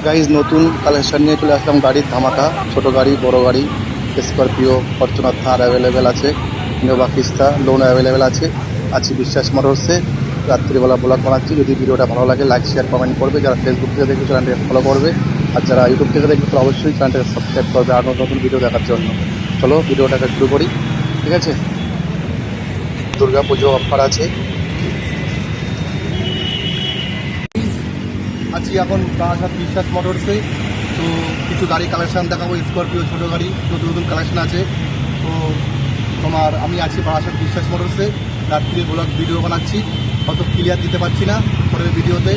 Guys নতুন collection নিয়ে চলে আসলাম গাড়ির ধামাকা। ছোট গাড়ি, বড় গাড়ি, স্করপিও, ফরচুনার, থার অ্যাভেলেবেল আছে, ইনোভা ক্রিস্টা, লোন অ্যাভেলেবেল আছে। আছি বিশ্বাস মোটরসে। রাত্রিবেলা ব্লগ বানাচ্ছি। যদি ভিডিওটা ভালো লাগে লাইক শেয়ার কমেন্ট করবে। যারা ফেসবুক থেকে দেখবে চ্যানেলটাকে ফলো করবে, আর যারা ইউটিউব থেকে দেখবে তো অবশ্যই চ্যানেলটাকে সাবস্ক্রাইব করবে আর নতুন নতুন ভিডিও দেখার জন্য। চলো ভিডিওটাকে শুরু করি, ঠিক আছে। দুর্গা পুজো অফার আছে। আছি এখন বারাসাত বিশ্বাস মোটরসে। তো কিছু গাড়ি কালেকশান দেখাবো, স্করপিও, ছোটো গাড়ি, নতুন নতুন কালেকশান আছে। তো আমি আছি বারাসাত বিশ্বাস মোটরসে। রাত্রি ব্লগ ভিডিও বানাচ্ছি, অত ক্লিয়ার দিতে পারছি না, পরের ভিডিওতে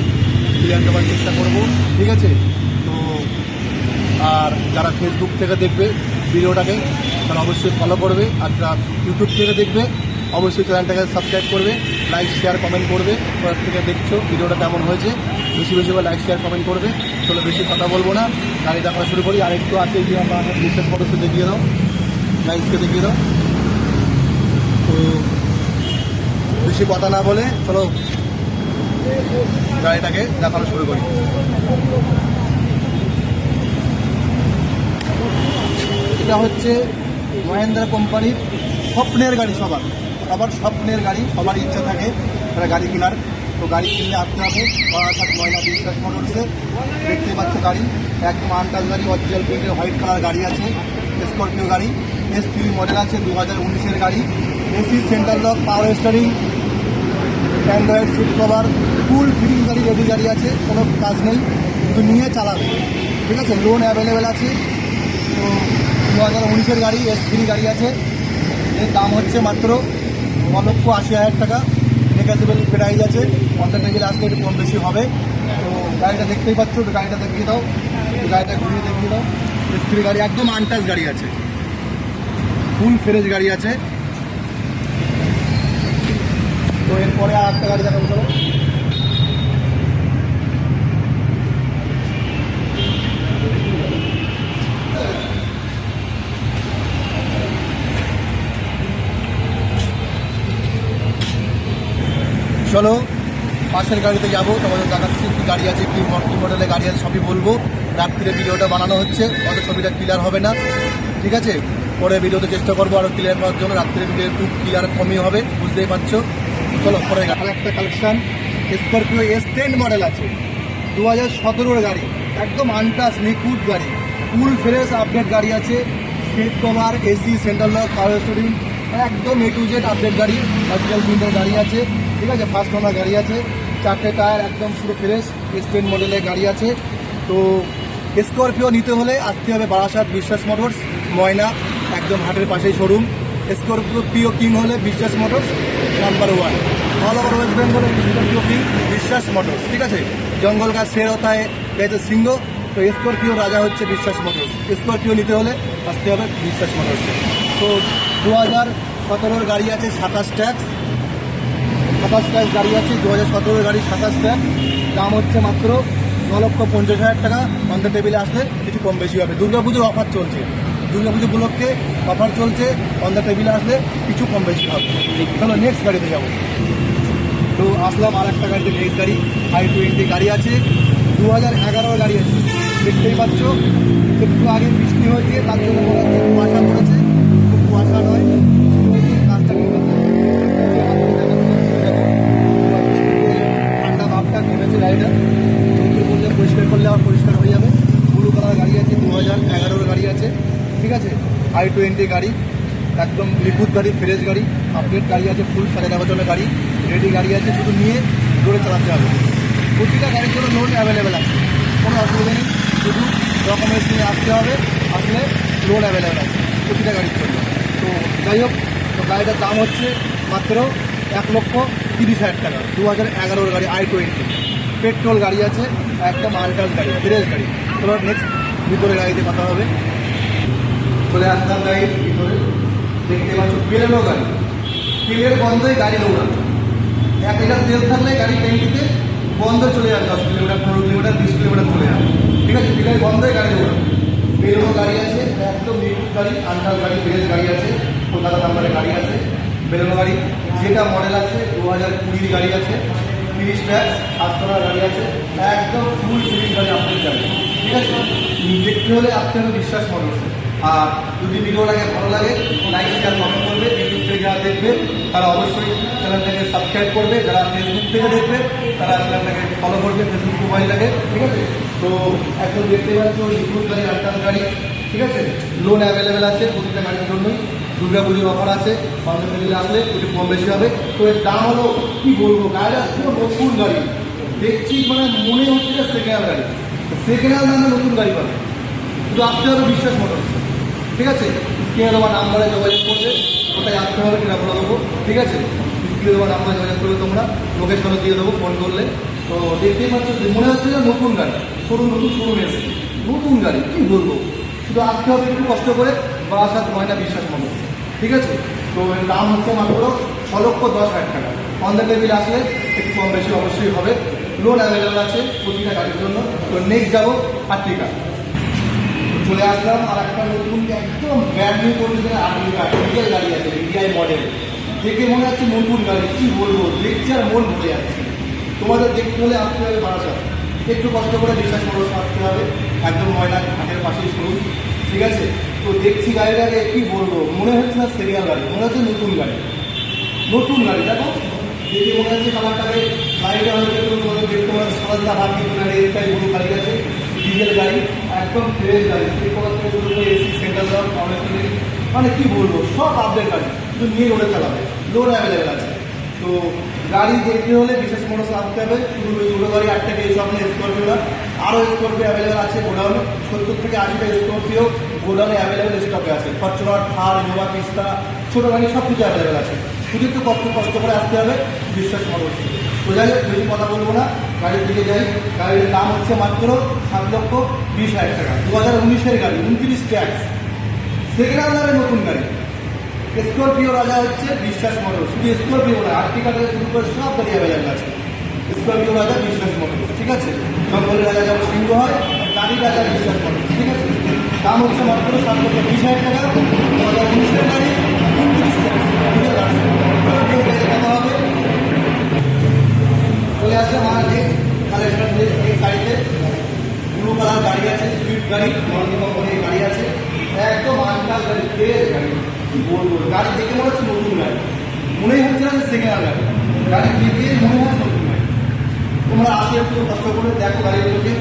ক্লিয়ার দেওয়ার চেষ্টা করব, ঠিক আছে। তো আর যারা ফেসবুক থেকে দেখবে ভিডিওটাকে তারা অবশ্যই ফলো করবে, আর যারা ইউটিউব থেকে দেখবে অবশ্যই চ্যানেলটাকে সাবস্ক্রাইব করবে, লাইক শেয়ার কমেন্ট করবে। কোথা থেকে দেখছো ভিডিওটা কেমন হয়েছে বেশি বেশি করে লাইক শেয়ার কমেন্ট করবে। চলো বেশি কথা বলবো না, গাড়ি দেখা শুরু করি। আর একটু আছে যে আমরা বিশ্বাস মোটরসে দেখিয়ে দাও, লাইককে দেখিয়ে দাও। তো বেশি কথা না বলে চলো গাড়িটাকে দেখানো শুরু করি। এটা হচ্ছে মহেন্দ্রা কোম্পানির স্বপ্নের গাড়ি। সবার স্বপ্নের গাড়ি, সবার ইচ্ছা থাকে একটা গাড়ি কেনার। তো গাড়ি কিনলে আসতে হবে বারাসাত ময়না বিশ্বাস মোটরসে। দেখতে পাচ্ছ গাড়ি একদম আনটাচ গাড়ি, অরিজিনাল প্রিন্টের হোয়াইট কালার গাড়ি আছে। স্করপিও গাড়ি, S3 মডেল আছে, 2019-এর গাড়ি। AC, centre lock, power steering, android seat cover, full fitting গাড়ি, রেডি গাড়ি আছে, কোনো কাজ নেই, শুধু নিয়ে চালাবে, ঠিক আছে। লোন অ্যাভেলেবেল আছে। তো 2019-এর গাড়ি, S3 গাড়ি আছে। এর দাম হচ্ছে মাত্র 9,80,000 টাকা। নেগোশিয়েবল প্রাইস আছে, পঞ্চাশ টেবিলে আসলে একটু কম বেশি হবে। তো গাড়িটা দেখতেই পাচ্ছ, গাড়িটা দেখিয়ে দাও, গাড়িটা ঘুরিয়ে দেখিয়ে দাও। S3 গাড়ি একদম আনটাচ গাড়ি আছে, ফুল ফ্রেশ গাড়ি আছে। তো এরপরে আর একটা গাড়ি দেখাবো, চলো। চলো পাশের গাড়িতে যাবো, তোমাদের দেখাচ্ছি কী গাড়ি আছে, কী মডেলের গাড়ি আছে, সবই বলবো। রাত্রিরে ভিডিওটা বানানো হচ্ছে, অত ছবিটা ক্লিয়ার হবে না, ঠিক আছে। পরে ভিডিওতে চেষ্টা করবো আরও ক্লিয়ার করার জন্য। রাত্রিরে ভিডিও একটু ক্লিয়ার কমই হবে, বুঝতেই পারছো। চলো পরে একটা কালেকশান, স্করপিও S10 মডেল আছে, 2017-এর গাড়ি, একদম আনটাচ নিখুঁত গাড়ি, ফুল ফ্রেশ আপডেট গাড়ি আছে। Seat cover, AC, central lock, power steering, একদম A to Z আপডেট গাড়ি, অরিজিনাল প্রিন্টের গাড়ি আছে, ঠিক আছে। ফার্স্ট ওনার গাড়ি আছে, 4টে টায়ার, একদম পুরো ফ্রেশ, S10 মডেলের গাড়ি আছে। তো স্করপিও নিতে হলে আসতে হবে বারাসাত বিশ্বাস মোটরস, ময়না, একদম হাটের পাশেই শোরুম। স্করপিও কিং হলে বিশ্বাস motors number 1 all over West বেঙ্গলের। স্করপিও কিং বিশ্বাস মোটরস, ঠিক আছে। জঙ্গল গাছ শের হতা হয়েছে সিংহ, তো স্করপিও রাজা হচ্ছে বিশ্বাস মোটরস। স্করপিও নিতে হলে আসতে হবে বিশ্বাস মোটরসে। তো 2017-এর গাড়ি আছে, 27 ট্যাক্স গাড়ি আছে, 2017-এর গাড়ি, 27 ট্যাক্স। দাম হচ্ছে মাত্র 9,50,000 টাকা। অন দ্য টেবিলে আসলে কিছু কম বেশি হবে। দুর্গাপুজোর অফার চলছে, দুর্গাপুজো উপলক্ষে অফার চলছে, অন দ্য টেবিলে আসলে কিছু কম বেশি হবে। চলো নেক্সট গাড়িতে যাবো। তো আসলাম আর একটা গাড়িতে, নেক্সট গাড়ি i20 গাড়ি আছে, 2011-এর গাড়ি আছে। দেখতেই পাচ্ছ একটু আগে বৃষ্টি হয়েছে, তার জন্য কুয়াশা পড়েছে, খুব কুয়াশা নয়, রাস্তা ঠান্ডা ভাবটা নেমেছে গাড়িটা। করলে পরিষ্কার করলে আবার পরিষ্কার হয়ে যাবে। ব্লু কালার গাড়ি আছে, 2011-এর গাড়ি আছে, ঠিক আছে। i20 গাড়ি, একদম নিখুঁত গাড়ি, ফ্রেশ গাড়ি, আপডেট গাড়ি আছে, ফুল সাজা নেওয়ার জন্য গাড়ি, রেডি গাড়ি আছে, শুধু নিয়ে দৌড়ে চালাতে হবে। প্রতিটা গাড়ির জন্য লোন অ্যাভেলেবেল আছে, কোনো অসুবিধা নেই, শুধু ডকুমেন্টস নিয়ে আসতে হবে, আসলে লোন অ্যাভেলেবেল আছে প্রতিটা গাড়ির জন্য। তো যাই হোক, তো গাড়িটার দাম হচ্ছে মাত্র 1,30,000 টাকা। 2011-এর গাড়ি, i20 পেট্রোল গাড়ি আছে, একদম আনটাচ গাড়ি, ফ্রেশ গাড়ি। তোমার নেক্সট ভিতরে গাড়িতে কথা হবে। চলে আসলাম গাড়ির ভিতরে, দেখতে পাচ্ছ বেরোনো গাড়ি, তেলের বন্ধই গাড়ি দৌড়ানো। 1 লিটার তেল থাকলে গাড়ি ট্যাঙ্কিতে বন্ধ চলে যাবে, 10 কিলোমিটার, 15 কিলোমিটার, 20 কিলোমিটার চলে যাবে, ঠিক আছে। তেলের বন্ধই গাড়ি দৌড়ানো। বেরোনো গাড়ি আছে, একদম নিখুঁত গাড়ি, আনটাচ গাড়ি, ফ্রেশ গাড়ি আছে, কলকাতা নাম্বারের গাড়ি আছে, বেরোনো গাড়ি। যেটা মডেল আছে 2020 গাড়ি আছে, 30 ট্যাক্স, 8 গাড়ি আছে, একদম ফুল ফিটিং গাড়ি, আপনার গাড়ি। আছে, দেখতে হলে আসতে হবে বিশ্বাস মোটরসে। আর যদি ভিডিওটাকে ভালো লাগে লাইক শেয়ার কমেন্ট করবে। ইউটিউব থেকে যারা দেখবে তারা অবশ্যই চ্যানেলটাকে সাবস্ক্রাইব করবে, যারা ফেসবুক থেকে দেখবে তারা চ্যানেলটাকে ফলো করবে, ফেসবুক প্রোফাইলটাকে, ঠিক আছে। তো এখন দেখতে পাচ্ছ লিকুইড গাড়ি, আলট্রাস গাড়ি, ঠিক আছে। লোন অ্যাভেলেবেল আছে প্রতিটা গাড়ির জন্যই। দুর্গাপুজোর অফার আছে, বান্ধব মিলে আসলে একটু কম বেশি হবে। তো এর দাম হলো কি বলবো, গাড়িটা পুরো নতুন গাড়ি দেখছি, মানে মনে হচ্ছে যে সেকেন্ড হ্যান্ড গাড়ি। সেকেন্ড হ্যান্ড দামে নতুন গাড়ি পাবে, শুধু আসতে হবে বিশ্বাস মোটরস, ঠিক আছে। স্ক্রিনে দেওয়া নাম্বারে যোগাযোগ করবে, কোথায় আসতে হবে কিনা বলে দেবো, ঠিক আছে। স্ক্রিনে দেওয়া নাম্বারে যোগাযোগ করবে, তোমরা লোকেশনও দিয়ে দেবো ফোন করলে। তো দেখতেই পাচ্ছ মনে হচ্ছে যে নতুন গাড়ি, নতুন শোরুম এসেছে, নতুন গাড়ি কী বলবো। শুধু আসতে হবে একটু কষ্ট করে, বা আসার ময়না বিশ্বাস মোটরস, ঠিক আছে। তো এর দাম হচ্ছে মাত্র 6,10,000 টাকা। অন দ্য টেবিল আসলে একটু কম বেশি অবশ্যই হবে। লোন অ্যাভেলেবেল আছে প্রতিটা গাড়ির জন্য। তো নেক্সট যাবো আর্টিকা। চলে আসলাম আর একটা নতুন একদম ব্র্যান্ড নিউ কন্ডিশনের আর্টিকা ডিজেল গাড়ি আছে, ইন্ডিয়ায় মডেল। দেখে মনে হচ্ছে নতুন গাড়ি, কী বলবো, দেখছি আর মন ভরে যাচ্ছে। তোমাদের দেখতে হলে আসতে হবে বারাসাত, একটু কষ্ট করে বিশ্বাস মোটরস আসতে হবে, একদম ময়না ঘাটের পাশেই শুরু, ঠিক আছে। তো দেখছি গাড়িটাকে, কী বলবো, মনে হচ্ছে না সিরিয়াল গাড়ি, মনে হচ্ছে নতুন গাড়ি, নতুন গাড়ি। দেখো দেখে মনে হচ্ছে কালারটাকে, গাড়িটা হয়তো তোমাদের দেখতে পাচ্ছ সাদা ভাব কিন্তু না, এটাই বড় গাড়ি আছে, ডিজেল গাড়ি, একদম ফ্রেশ গাড়ি। সেই কলার থেকে শুরু করে এসি, সেন্ট্রাল লক, মানে কী বলবো, সব আপডেট গাড়ি, শুধু নিয়ে রোডে চালাবে, লোন অ্যাভেলেবেল আছে। তো গাড়ি দেখতে হলে বিশেষ মোটরস আসতে হবে। শুধু দুটো গাড়ি 8 থেকে এইসব না, স্করপিও না, আরও স্করপিও অ্যাভেলেবেল আছে গোডাউনে। 70 থেকে 80টা স্করপিও গোডাউনে অ্যাভেলেবেল স্টকে আছে। ফরচুনার, থার, ইনোভা, পিস্তা, ছোটো গাড়ি সব কিছু অ্যাভেলেবেল আছে। শুধু একটু কষ্ট করে আসতে হবে বিশ্বাস মোটরস। তো যাই হোক, বেশি কথা বলবো না, গাড়ির দিকে যাই। গাড়ির দাম হচ্ছে মাত্র 7,20,000 টাকা। 2019-এর গাড়ি, 29 ট্যাক্স, সেকেন্ড হ্যান্ড নতুন গাড়ি। স্করপিও রাজা হচ্ছে বিশ্বাস মোটরস। শুধু স্করপিও না, আর্টিকা থেকে শুরু করে সব গাড়ি অ্যাভেলেবেল আছে। স্করপিও রাজা বিশ্বাস মোটরস, ঠিক আছে। জঙ্গলের রাজা যেমন সিংহ হয়, গাড়ির রাজা বিশ্বাস মোটরস, ঠিক আছে। দাম হচ্ছে মাত্র 7,20,000 টাকা। 2019-এর গাড়ি, 29 ট্যাক্স, হবে। চলে আসলে আমার নেক্সট কালেকশন, এই সাইডে ব্লু কালার গাড়ি আছে, সুইফট গাড়ি, মারুতি কোম্পানির গাড়ি আছে, একদম আনকাল গাড়ি, ফ্রেশ গাড়ি। কি বলবো, গাড়ি দেখে মনে হচ্ছে নতুন গাড়ি, মনেই হচ্ছে না যে সেকেন্ড হ্যান্ড গাড়ি, গাড়ি দেখে মনে হচ্ছে নতুন গাড়ি। তোমরা আসলে একটু কষ্ট করে দেখো গাড়িগুলোকে,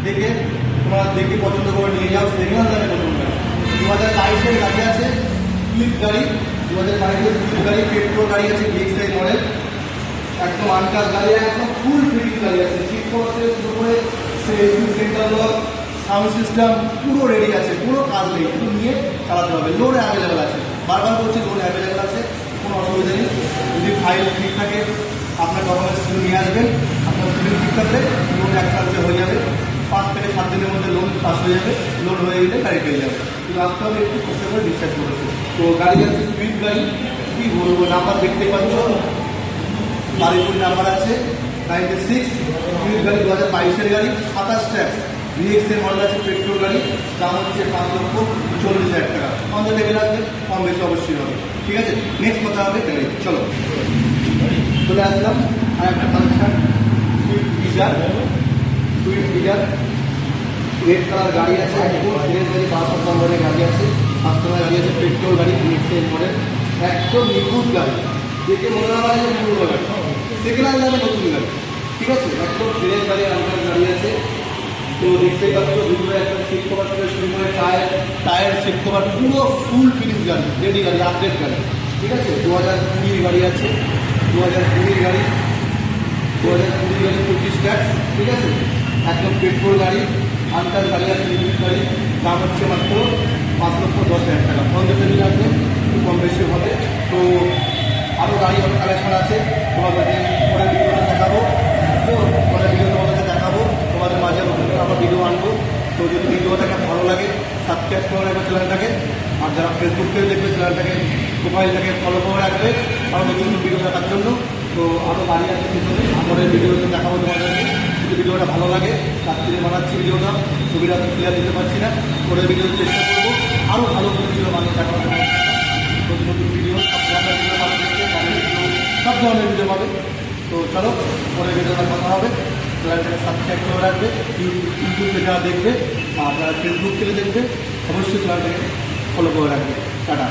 দেখে তোমরা দেখে পছন্দ করে নিয়ে যাও। সেকেন্ড হ্যান্ড গাড়ি নতুন গাড়ি। 2022-এর গাড়ি আছে, সুইফট গাড়ি, 2022-এর সুইফট গাড়ি, পেট্রোল গাড়ি আছে, DXi মডেল, একদম আনকাল গাড়ি, একদম ফুল ফিটিং গাড়ি আছে। সিট কভার থেকে শুরু করে সেন্ট্রাল লক, সাউন্ড সিস্টেম পুরো রেডি আছে, পুরো কাজ নেই, শুধু নিয়ে চালাতে হবে। লোন অ্যাভেলেবেল আছে, বারবার বলছি লোন অ্যাভেলেবেল আছে, কোনো অসুবিধা নেই। যদি ফাইল ঠিক থাকে আপনার ডকুমেন্টস শুধু নিয়ে আসবেন, আপনার সিভিল ঠিক থাকলে লোন একসাথে হয়ে যাবে। 5 থেকে 7 দিনের মধ্যে লোন পাস হয়ে যাবে, লোন হয়ে গেলে গাড়ি পেয়ে যাবে। কিন্তু আসতে হবে একটু কষ্ট করে বিশ্বাস করেছে। তো গাড়ি আছে সুইফট গাড়ি, কী বলবো, নাম্বার দেখতে পাচ্ছ, বাড়িপুর নাম্বার আছে 96। সুইফট গাড়ি 2022-এর গাড়ি, 27 ট্যাক্স, DXi মডেল আছে, পেট্রোল গাড়ি, দাম হচ্ছে 5,40,000 টাকা। আমাদের লেভেল আছে, কম বেশি অবশ্যই হবে, ঠিক আছে। নেক্সট কথা হবে গাড়ি। চলো চলে আসলাম আর একটা collection, Swift desire, red colour গাড়ি আছে, একদম ফ্রেশ গাড়ি, 500 নম্বরের গাড়ি আছে, 500 গাড়ি আছে, পেট্রোল গাড়ি, DXi মডেল, একদম নিখুঁত গাড়ি, দেখে মনে হয় যে পুরো গাড়ি, সেকেন্ড হ্যান্ড গাড়ি, নতুন গাড়ি, ঠিক আছে। একদম ফ্রেশ গাড়ি, আনকাল গাড়ি আছে। তো দেখতে পাচ্ছ দুটো একটা সিট কভার থেকে শুরু করে টায়ার সিট কভার পুরো ফুল ফিনিশ গাড়ি, রেডি গাড়ি, আপডেট গাড়ি, ঠিক আছে। 2020 গাড়ি আছে, 2020 গাড়ি, 2020 গাড়ি, 25 ট্যাক্স, ঠিক আছে। একদম পেট্রোল গাড়ি, আনকাল গাড়ি আছে, লিকুইড গাড়ি, দাম হচ্ছে মাত্র 5,10,000 টাকা। পঞ্চাশ মিনিট আসবে, একটু কম বেশি হবে। তো আরও গাড়ি অনেক কালেকশন আছে, তোমাদেরকে পরের ভিডিওটা দেখাবো। তো পরের ভিডিও তোমাদেরকে দেখাবো, তোমাদের মাঝে আবার ভিডিও আনবো। তো যদি ভিডিওটাকে ভালো লাগে সাবস্ক্রাইব করে রাখবে চ্যানেলটাকে, আর যারা ফেসবুক থেকে দেখবে চ্যানেলটাকে, প্রোফাইলটাকে ফলো করে রাখবে আরও নতুন ভিডিও দেখার জন্য। তো আরও গাড়ি আছে ভিতরে, পরের ভিডিওতে দেখাবো তোমাদেরকে। যদি ভিডিওটা ভালো লাগে, রাত্রিরে বানাচ্ছি ভিডিওটা, ছবিটা ক্লিয়ার দিতে পারছি না, পরের ভিডিওর চেষ্টা করবো আরও ভালো করে ভিডিও বানিয়ে দেখাবো। নতুন নতুন ভিডিও, সব ধরনের ভিডিও পাবে, সব ধরনের ভিডিও পাবে। তো চলো পরের ভিডিওটা কথা হবে। চ্যানেলটাকে সাবস্ক্রাইব করে রাখবে। ইউটিউবে যারা দেখবে, আপনারা ফেসবুক থেকে দেখবে, অবশ্যই চ্যানেলটাকে ফলো করে রাখবে। টাটা।